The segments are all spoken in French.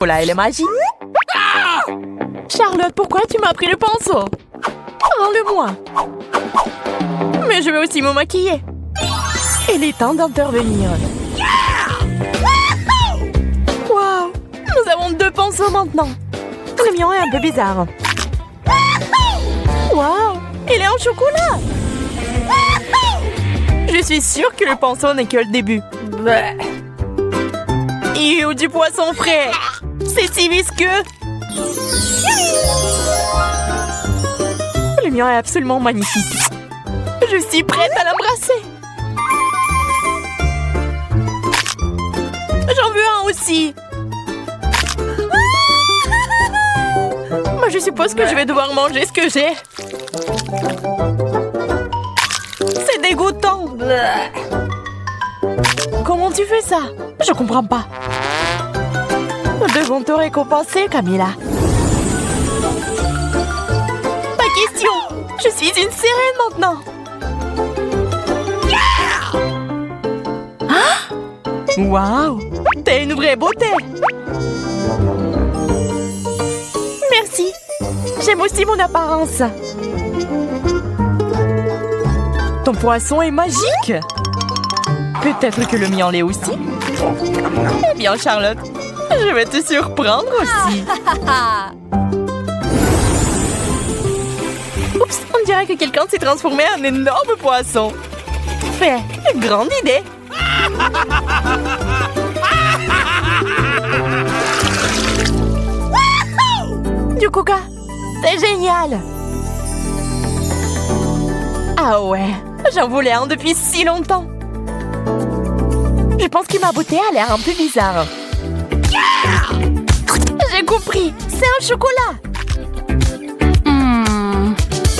Voilà, elle est magique. Charlotte, pourquoi tu m'as pris le pinceau? Rends-le-moi. Mais je vais aussi me maquiller. Il est temps d'intervenir. Wow, nous avons 2 pinceaux maintenant. Le mien est un peu bizarre. Wow, il est en chocolat. Je suis sûre que le pinceau n'est que le début. Ew, du poisson frais. C'est si visqueux. Le mien est absolument magnifique. Je suis prête à l'embrasser. J'en veux un aussi. Je suppose que je vais devoir manger ce que j'ai. C'est dégoûtant. Comment tu fais ça? Je comprends pas. Nous devons te récompenser, Camilla. Pas question. Je suis une sirène maintenant. Ah! Waouh! T'es une vraie beauté. Merci. J'aime aussi mon apparence. Ton poisson est magique. Peut-être que le mien l'est aussi. Eh bien, Charlotte, je vais te surprendre aussi. Oups, on dirait que quelqu'un s'est transformé en énorme poisson. Fait, grande idée. Du coca, c'est génial. Ah ouais, j'en voulais un depuis si longtemps. Je pense que ma beauté a l'air un peu bizarre. J'ai compris, c'est un chocolat.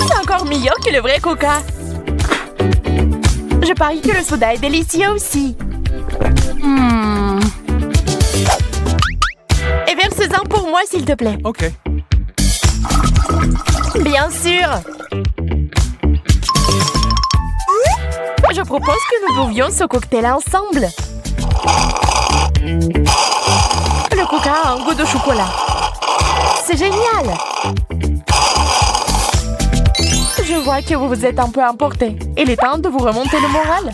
C'est encore meilleur que le vrai coca. Je parie que le soda est délicieux aussi. Et verse-en pour moi, s'il te plaît. Ok. Bien sûr. Je propose que nous buvions ce cocktail ensemble. Le coca a un goût de chocolat. C'est génial. Je vois que vous vous êtes un peu emporté. Il est temps de vous remonter le moral.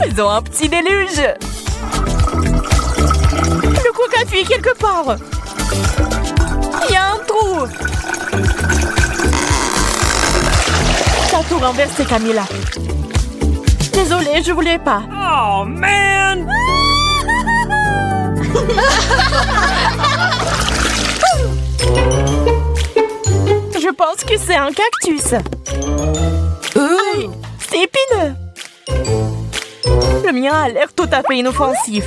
Ils ont un petit déluge. Le coca fuit quelque part. Il y a un trou. T'as tout renversé, Camilla. Désolée, je voulais pas. Oh, man! Je pense que c'est un cactus. Aïe, c'est épineux. Le mien a l'air tout à fait inoffensif.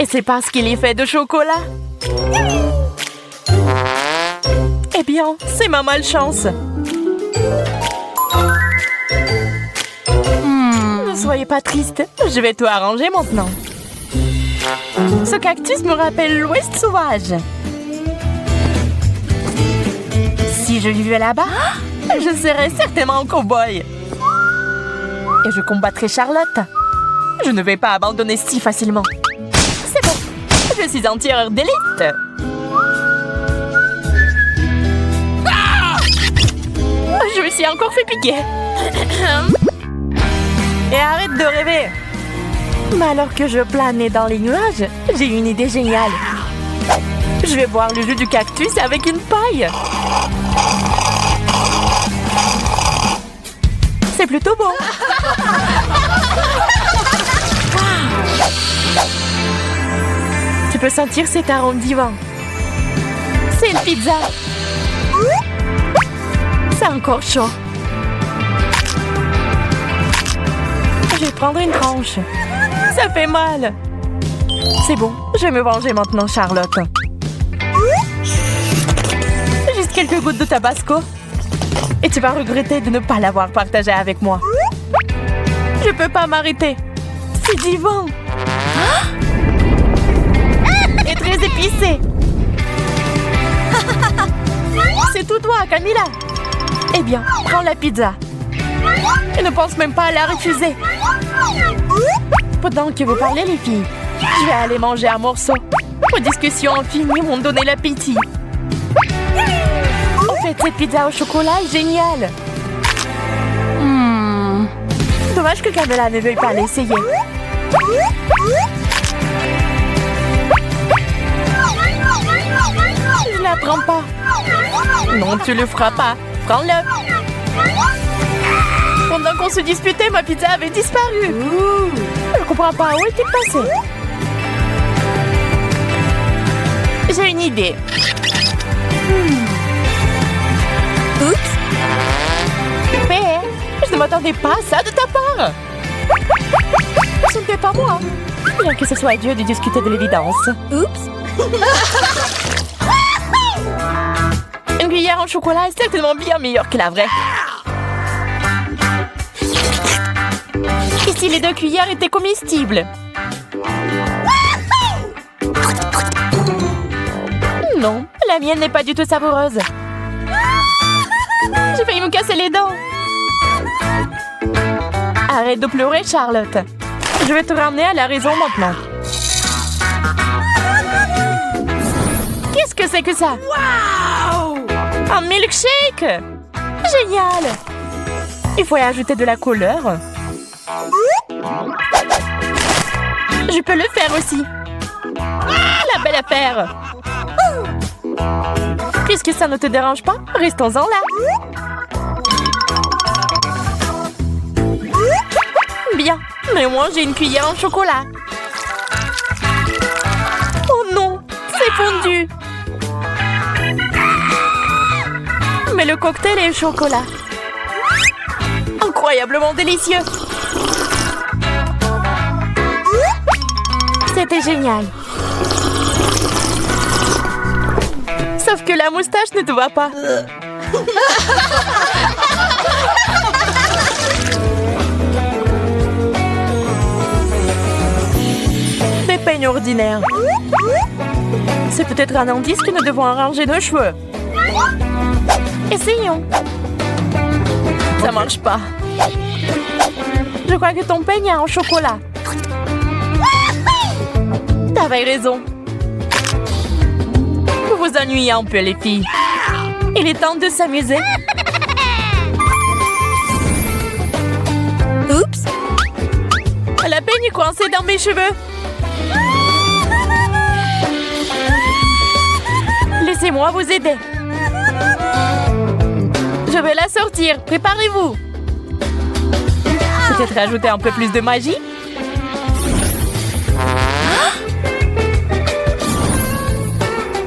Et c'est parce qu'il est fait de chocolat. Eh bien, c'est ma malchance. Ne soyez pas triste, je vais tout arranger maintenant. Ce cactus me rappelle l'Ouest sauvage. Si je vivais là-bas, je serais certainement un cow-boy. Et je combattrais Charlotte. Je ne vais pas abandonner si facilement. C'est bon, je suis un tireur d'élite. Je me suis encore fait piquer. Et arrête de rêver. Mais alors que je planais dans les nuages, j'ai une idée géniale. Je vais boire le jus du cactus avec une paille. C'est plutôt bon. Tu peux sentir cet arôme divin. C'est une pizza. C'est encore chaud. Je vais prendre une tranche. Ça fait mal. C'est bon, je vais me venger maintenant, Charlotte. Juste quelques gouttes de tabasco. Et tu vas regretter de ne pas l'avoir partagé avec moi. Je peux pas m'arrêter. C'est divin. Et très épicé. C'est tout toi, Camilla. Eh bien, prends la pizza. Et ne pense même pas à la refuser. Pendant que vous parlez, les filles, je vais aller manger un morceau. Vos discussions infinies m'ont donné l'appétit. En fait, cette pizza au chocolat est géniale. Dommage que Carmela ne veuille pas l'essayer. Je la prends pas. Non, tu le feras pas. Prends-le. Pendant qu'on se disputait, ma pizza avait disparu. Je comprends pas. Où est-il passé? J'ai une idée. Oups. Mais je ne m'attendais pas à ça de ta part. Ce n'était pas moi. Bien que ce soit à Dieu de discuter de l'évidence. Oups. Une cuillère en chocolat est certainement bien meilleure que la vraie. Et si les 2 cuillères étaient comestibles? Non, la mienne n'est pas du tout savoureuse. J'ai failli me casser les dents. Arrête de pleurer, Charlotte. Je vais te ramener à la raison maintenant. Qu'est-ce que c'est que ça? Wow! Un milkshake! Génial! Il faut y ajouter de la couleur. Je peux le faire aussi. La belle affaire! Puisque ça ne te dérange pas, restons-en là. Bien, mais moi j'ai une cuillère en chocolat. Oh non, c'est fondu. Mais le cocktail est au chocolat. Incroyablement délicieux. C'était génial. Sauf que la moustache ne te va pas. Des peignes ordinaires. C'est peut-être un indice que nous devons arranger nos cheveux. Essayons. Ça marche pas. Je crois que ton peigne est en chocolat. T'avais raison. Vous vous ennuyez un peu, les filles. Il est temps de s'amuser. Oups! La peigne est coincée dans mes cheveux. Laissez-moi vous aider. Je vais la sortir. Préparez-vous. Peut-être ajouter un peu plus de magie.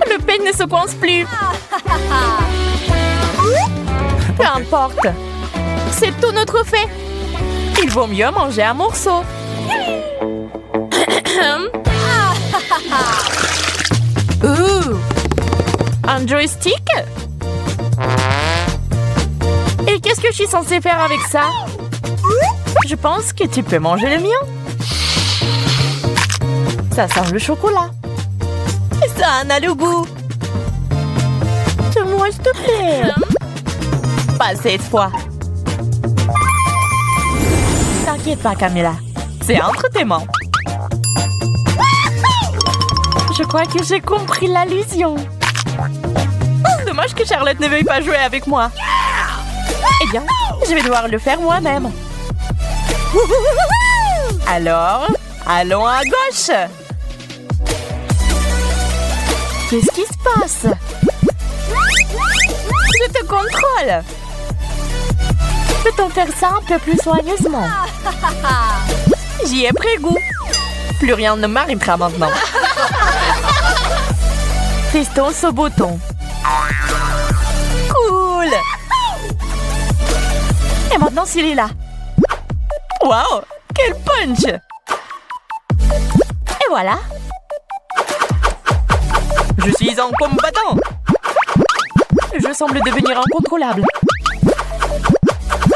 Le peigne ne se coince plus. Peu importe. C'est tout notre fait. Il vaut mieux manger un morceau. Un joystick? Et qu'est-ce que je suis censée faire avec ça? Je pense que tu peux manger le mien. Ça sent le chocolat. Et ça en a le goût. Donne-moi, s'il te plaît. Pas cette fois. T'inquiète pas, Camilla. C'est entre tes mains. Je crois que j'ai compris l'allusion. Dommage que Charlotte ne veuille pas jouer avec moi. Eh bien, je vais devoir le faire moi-même. Alors, allons à gauche. Qu'est-ce qui se passe? Je te contrôle. Peut-on faire ça un peu plus soigneusement? J'y ai pris goût. Plus rien ne m'arrêtera maintenant. Testons ce bouton. Cool. Et maintenant, s'il est là. Wow, quel punch! Et voilà. Je suis un combattant. Je semble devenir incontrôlable.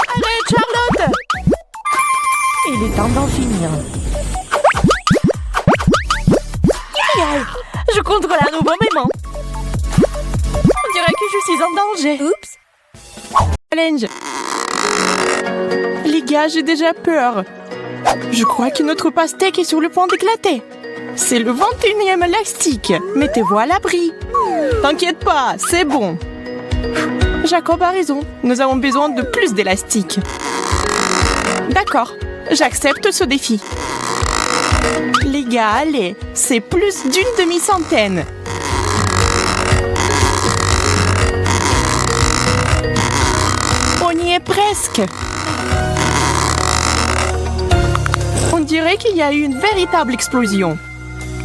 Arrête, Charlotte! Il est temps d'en finir. Aïe, je contrôle à nouveau mes mains. On dirait que je suis en danger. Oups. Challenge. Les gars, j'ai déjà peur. Je crois que notre pastèque est sur le point d'éclater. C'est le 21e élastique. Mettez-vous à l'abri. T'inquiète pas, c'est bon. Jacob a raison. Nous avons besoin de plus d'élastique. D'accord, j'accepte ce défi. Les gars, allez, c'est plus d'une demi-centaine. On y est presque. On dirait qu'il y a eu une véritable explosion.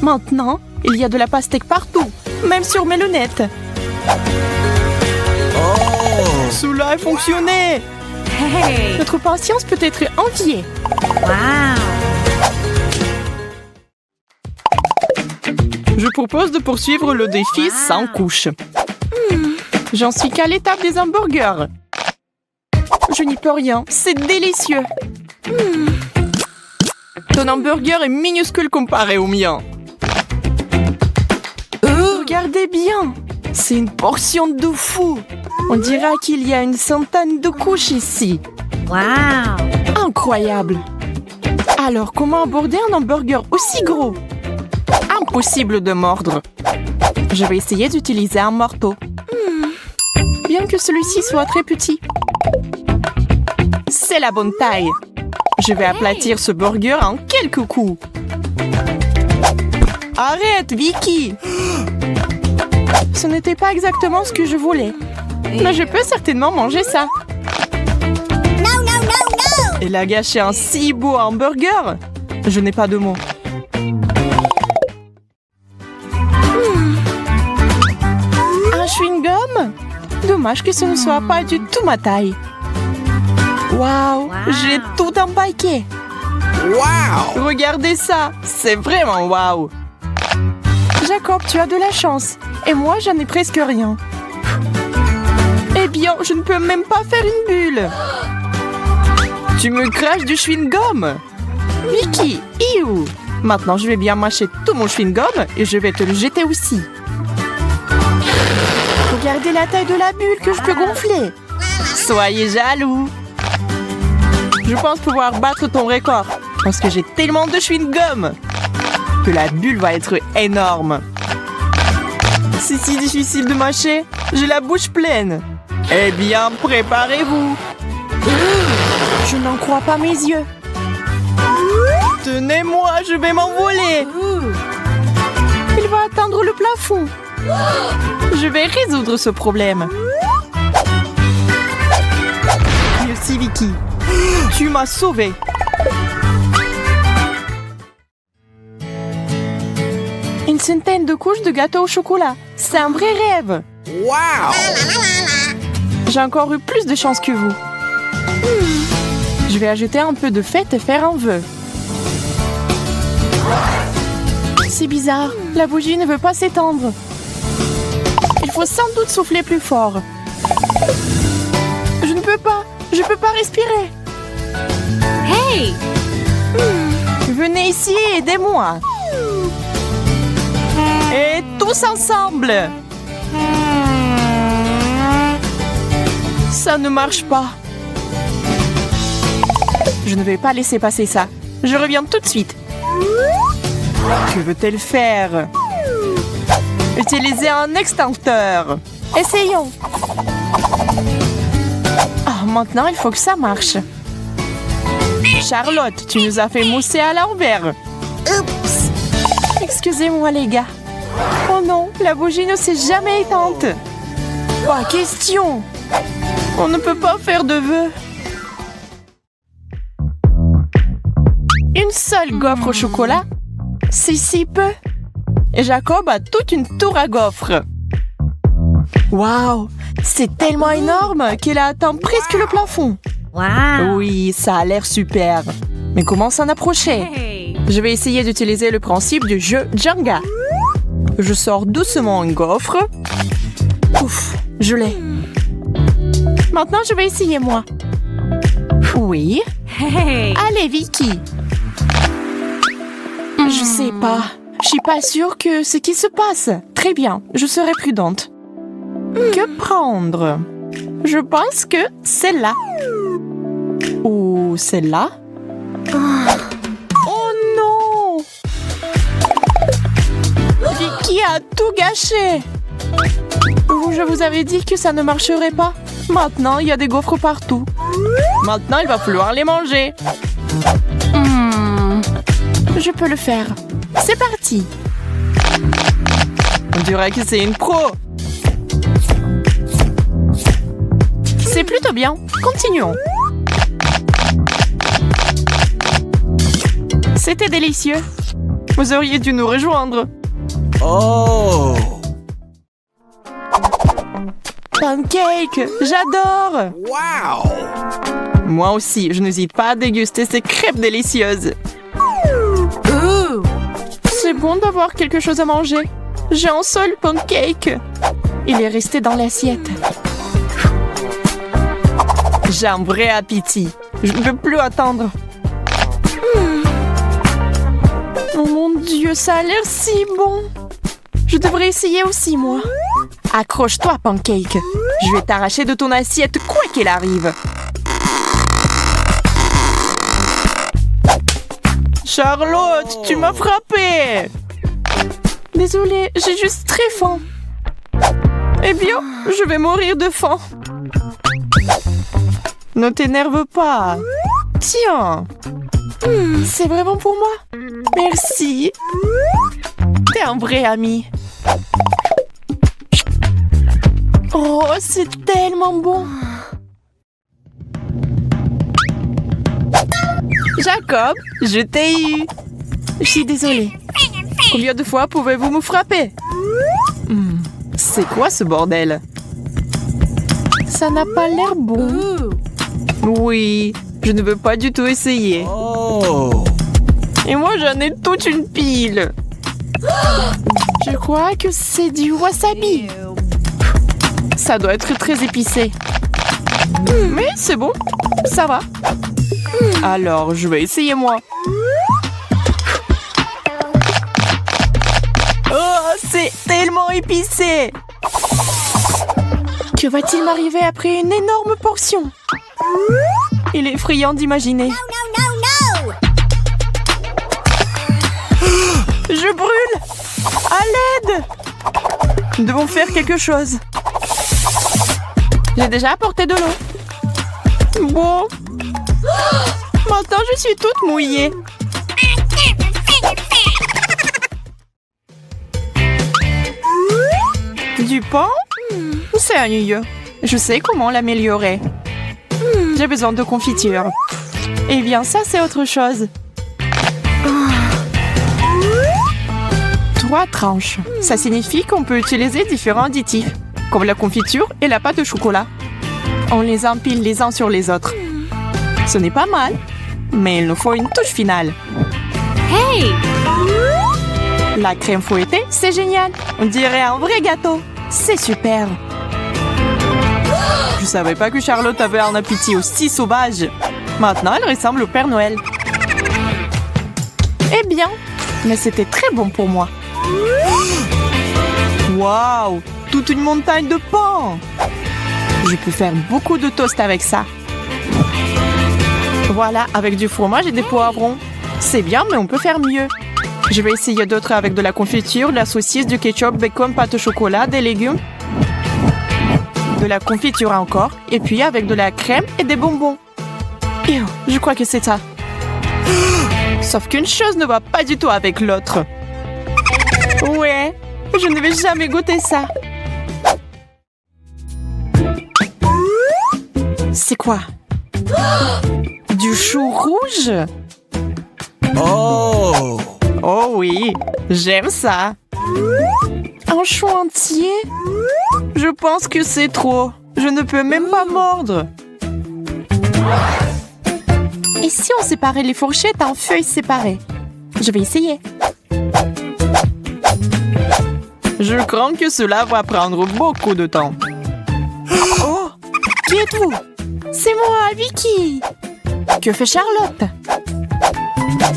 Maintenant, il y a de la pastèque partout, même sur mes lunettes. Oh! Cela a fonctionné. Hey! Notre patience peut être enviée. Wow! Je propose de poursuivre le défi sans couche. J'en suis qu'à l'étape des hamburgers. Je n'y peux rien, c'est délicieux. Ton hamburger est minuscule comparé au mien. Regardez bien, c'est une portion de fou. On dirait qu'il y a une centaine de couches ici. Wow! Incroyable. Alors, comment aborder un hamburger aussi gros? Impossible de mordre. Je vais essayer d'utiliser un marteau. Bien que celui-ci soit très petit. C'est la bonne taille. Je vais aplatir ce burger en quelques coups. Arrête, Vicky! Ce n'était pas exactement ce que je voulais. Mais je peux certainement manger ça. Elle a gâché un si beau hamburger. Je n'ai pas de mots. Un chewing-gum? Dommage que ce ne soit pas du tout ma taille. Waouh, j'ai tout empaqué. Wow! Regardez ça, c'est vraiment waouh. Jacob, tu as de la chance. Et moi, j'en ai presque rien. Eh bien, je ne peux même pas faire une bulle. Tu me craches du chewing-gum. Vicky, iou. Maintenant, je vais bien mâcher tout mon chewing-gum et je vais te le jeter aussi. Regardez la taille de la bulle que je peux gonfler. Soyez jaloux. Je pense pouvoir battre ton record parce que j'ai tellement de chewing-gum que la bulle va être énorme. C'est si difficile de mâcher. J'ai la bouche pleine. Eh bien, préparez-vous. Je n'en crois pas mes yeux. Tenez-moi, je vais m'envoler. Il va atteindre le plafond. Je vais résoudre ce problème. Merci, Vicky. Tu m'as sauvée. Une centaine de couches de gâteau au chocolat. C'est un vrai rêve. Wow! J'ai encore eu plus de chance que vous. Je vais ajouter un peu de fête et faire un vœu. C'est bizarre. La bougie ne veut pas s'étendre. Il faut sans doute souffler plus fort. Je ne peux pas. Je ne peux pas respirer. Hey! Venez ici et aidez-moi. Et tous ensemble. Ça ne marche pas. Je ne vais pas laisser passer ça. Je reviens tout de suite. Que veut-elle faire? Utiliser un extincteur. Essayons. Ah, maintenant, il faut que ça marche. Charlotte, tu nous as fait mousser à l'envers. Oups. Excusez-moi, les gars. Oh non, la bougie ne s'est jamais éteinte. Pas question. On ne peut pas faire de vœux. Une seule gaufre au chocolat? C'est si peu. Et Jacob a toute une tour à gaufres. Waouh, c'est tellement énorme qu'elle atteint presque le plafond. Wow! Oui, ça a l'air super. Mais comment s'en approcher? Hey! Je vais essayer d'utiliser le principe du jeu Jenga. Je sors doucement un gaufre. Ouf, je l'ai. Maintenant, je vais essayer moi. Oui. Hey! Allez, Vicky. Je sais pas. Je suis pas sûre que ce qui se passe. Très bien, je serai prudente. Que prendre? Je pense que celle-là. Ou celle-là? a tout gâché. Je vous avais dit que ça ne marcherait pas. Maintenant, il y a des gaufres partout. Maintenant, il va falloir les manger. Je peux le faire. C'est parti. On dirait que c'est une pro. C'est plutôt bien. Continuons. C'était délicieux. Vous auriez dû nous rejoindre. Oh! Pancake, j'adore. Wow! Moi aussi, je n'hésite pas à déguster ces crêpes délicieuses. C'est bon d'avoir quelque chose à manger. J'ai un seul pancake. Il est resté dans l'assiette. J'ai un vrai appétit. Je ne peux plus attendre. Oh mon Dieu, ça a l'air si bon. Je devrais essayer aussi, moi. Accroche-toi, Pancake. Je vais t'arracher de ton assiette quoi qu'il arrive. Charlotte, tu m'as frappée. Désolée, j'ai juste très faim. Eh bien, je vais mourir de faim. Ne t'énerve pas. Tiens. C'est vraiment pour moi. Merci. T'es un vrai ami. Oh, c'est tellement bon. Jacob, je t'ai eu. Je suis désolée. Combien de fois pouvez-vous me frapper? C'est quoi ce bordel? Ça n'a pas l'air bon. Oui, je ne veux pas du tout essayer. Oh! Et moi, j'en ai toute une pile. Je crois que c'est du wasabi. Ça doit être très épicé. Mais c'est bon, ça va. Alors, je vais essayer moi. Oh, c'est tellement épicé. Que va-t-il m'arriver après une énorme portion? Il est effrayant d'imaginer. Je brûle! À l'aide! Nous devons faire quelque chose. J'ai déjà apporté de l'eau. Bon. Maintenant, je suis toute mouillée. Du pain? C'est ennuyeux. Je sais comment l'améliorer. J'ai besoin de confiture. Eh bien, ça, c'est autre chose. 3 tranches. Ça signifie qu'on peut utiliser différents additifs, comme la confiture et la pâte de chocolat. On les empile les uns sur les autres. Ce n'est pas mal, mais il nous faut une touche finale. Hey! La crème fouettée, c'est génial. On dirait un vrai gâteau. C'est super. Je savais pas que Charlotte avait un appétit aussi sauvage. Maintenant, elle ressemble au Père Noël. Eh bien, mais c'était très bon pour moi. Waouh! Toute une montagne de pain! Je peux faire beaucoup de toast avec ça. Voilà, avec du fromage et des poivrons. C'est bien, mais on peut faire mieux. Je vais essayer d'autres avec de la confiture, de la saucisse, du ketchup, bacon, pâte au chocolat, des légumes. De la confiture encore. Et puis avec de la crème et des bonbons. Je crois que c'est ça. Sauf qu'une chose ne va pas du tout avec l'autre. Ouais, je ne vais jamais goûter ça. C'est quoi? Du chou rouge? Oh! Oh oui, j'aime ça. Un chou entier? Je pense que c'est trop. Je ne peux même pas mordre. Et si on séparait les fourchettes en feuilles séparées? Je vais essayer. Je crains que cela va prendre beaucoup de temps. Oh! Qui êtes-vous? C'est moi, Vicky! Que fait Charlotte?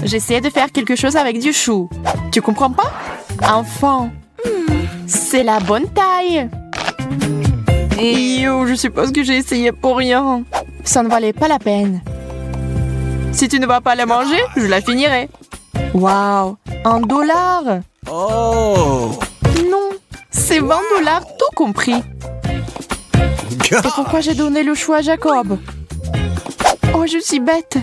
J'essaie de faire quelque chose avec du chou. Tu comprends pas? Enfant, c'est la bonne taille. Je suppose que j'ai essayé pour rien. Ça ne valait pas la peine. Si tu ne vas pas la manger, je la finirai. Waouh, $1. Oh! C'est 20 $, tout compris. C'est pourquoi j'ai donné le choix à Jacob. Oh, je suis bête.